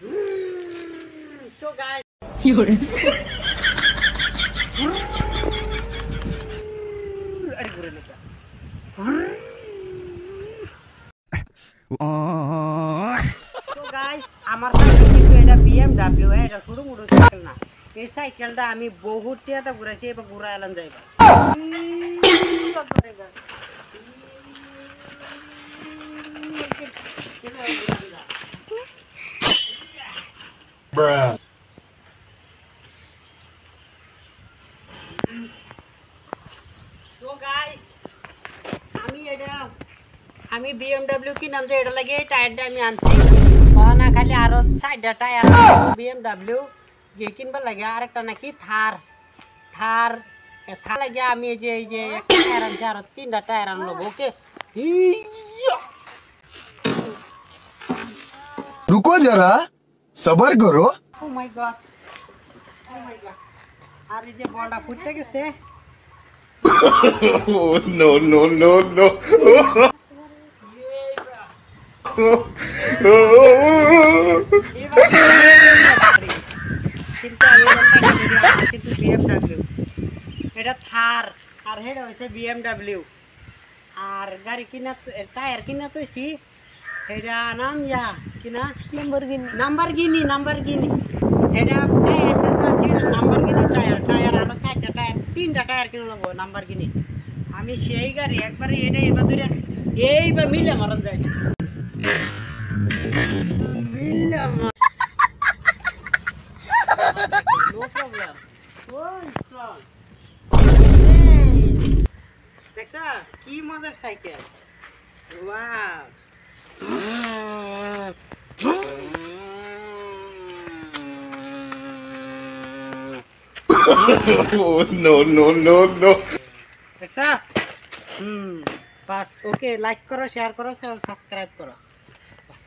So guys, 有人， अरे घुरे लेता তো গাইস আমার সাইকেল কিন্তু এটা BMW এটা শুরু মোটর সাইকেল না এই সাইকেলটা আমি বহুত টিয়াতে ঘুরাইছি এবার ঘুরা এলাম যাইবা Bruh. সো গাইস আমি BMW কি নাম যে এটা লাগে এই টায়ারটা আমি আনছি না খালি আরো 4টা টায়ার BMW গিয়ে কিনবার লাগে আরেকটা নাকি থার লাগে আমি এই যে একটা টায়ার আনছি আরো 3টা টায়ার আনলো ওকে रुको जरा सबर करो ও মাই গড আর এই যে বলটা ফুটে গেছে no no no no কিন্তু BMW এটা থার আর হেডা হইছে BMW আর গাড়ি কিনা টায়ার কিনা তৈছি এটা নাম ইয়া কিনা নাম্বারগিনি এটা টায়ারটা যাচ্ছি নাম্বারগিনি টায়ার আরো 4টা টায়ার 3টা টায়ার কিনে নেবো নাম্বারগিনি আমি সেই গাড়ি একবারে এটা এবার ধরে এইবার মিলে মারন যায় না No problem. So strong. দেখছা কি মজার cycle wow no no no no দেখছা বাস ওকে লাইক করো শেয়ার করো সাবস্ক্রাইব করো বাস